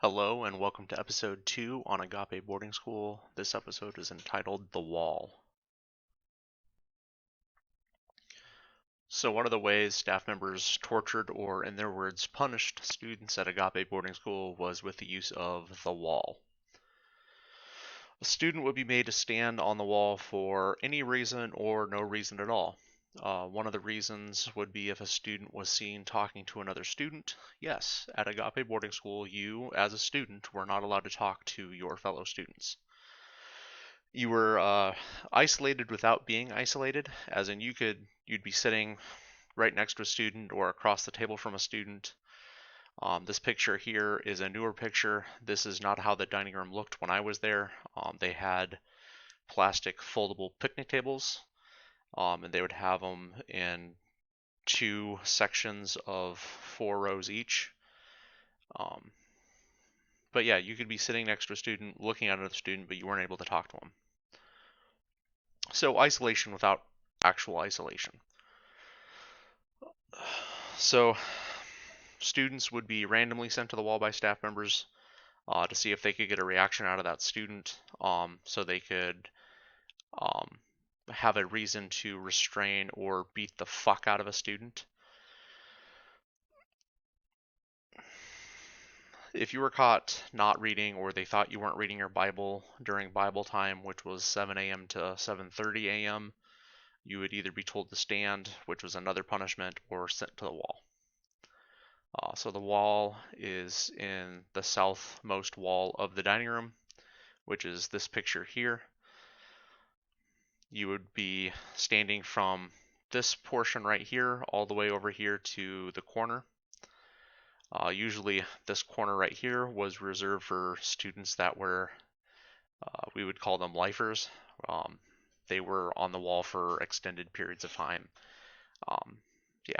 Hello and welcome to episode 2 on Agape Boarding School. This episode is entitled The Wall. So one of the ways staff members tortured or, in their words, punished students at Agape Boarding School was with the use of the wall. A student would be made to stand on the wall for any reason or no reason at all. One of the reasons would be if a student was seen talking to another student. Yes, at Agape Boarding School, you, as a student, were not allowed to talk to your fellow students. You were isolated without being isolated, as in you'd be sitting right next to a student or across the table from a student. This picture here is a newer picture. This is not how the dining room looked when I was there. They had plastic foldable picnic tables, and they would have them in two sections of 4 rows each. But yeah, you could be sitting next to a student, looking at another student, but you weren't able to talk to them. So isolation without actual isolation. So students would be randomly sent to the wall by staff members to see if they could get a reaction out of that student, so they could have a reason to restrain or beat the fuck out of a student. If you were caught not reading, or they thought you weren't reading your Bible during Bible time, which was 7 a.m. to 7:30 a.m., you would either be told to stand, which was another punishment, or sent to the wall. So the wall is in the southmost wall of the dining room, which is this picture here. You would be standing from this portion right here all the way over here to the corner. Usually this corner right here was reserved for students that were, we would call them lifers. They were on the wall for extended periods of time. Yeah.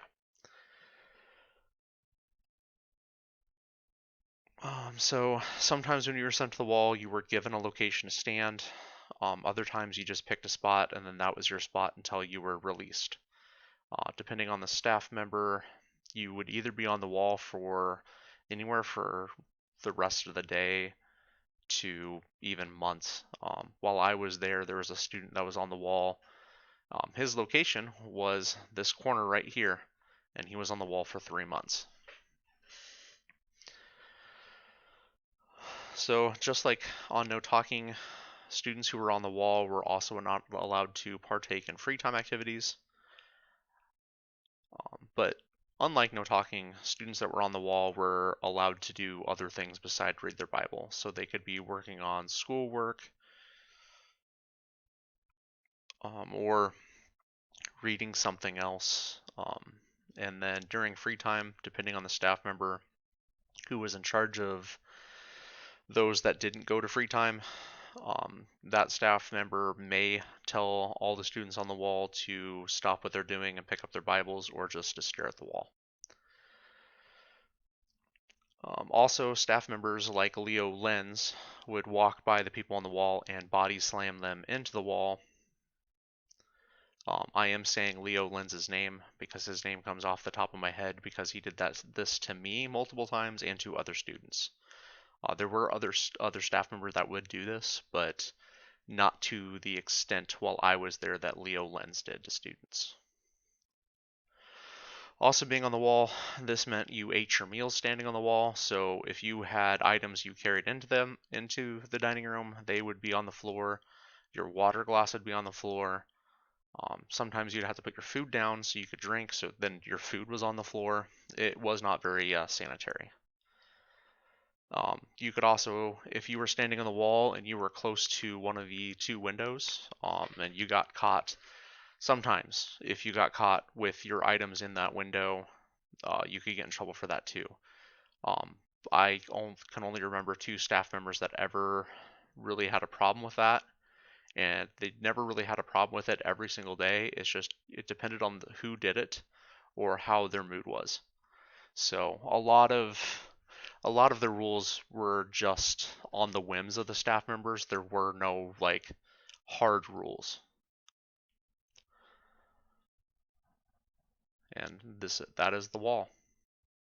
So sometimes when you were sent to the wall, you were given a location to stand. Other times you just picked a spot and then that was your spot until you were released. Depending on the staff member, you would either be on the wall for anywhere for the rest of the day to even months. While I was there, there was a student that was on the wall. His location was this corner right here, and he was on the wall for 3 months. So just like on No Talking, students who were on the wall were also not allowed to partake in free time activities. But unlike No Talking, students that were on the wall were allowed to do other things besides read their Bible. So they could be working on schoolwork, or reading something else. And then during free time, depending on the staff member who was in charge of those that didn't go to free time, that staff member may tell all the students on the wall to stop what they're doing and pick up their Bibles, or just to stare at the wall. Also, staff members like Leo Lenz would walk by the people on the wall and body slam them into the wall. I am saying Leo Lenz's name because his name comes off the top of my head, because he did this to me multiple times and to other students. There were other staff members that would do this, but not to the extent while I was there that Leo Lenz did to students. Also, being on the wall, this meant you ate your meals standing on the wall. So if you had items you carried into the dining room, they would be on the floor. Your water glass would be on the floor. Sometimes you'd have to put your food down so you could drink, so then your food was on the floor. It was not very sanitary. You could also, if you were standing on the wall and you were close to one of the two windows, and you got caught, sometimes if you got caught with your items in that window, you could get in trouble for that too. I can only remember 2 staff members that ever really had a problem with that, and they never really had a problem with it every single day. It's just, it depended on who did it or how their mood was. So a lot of the rules were just on the whims of the staff members. There were no like hard rules. And that is the wall.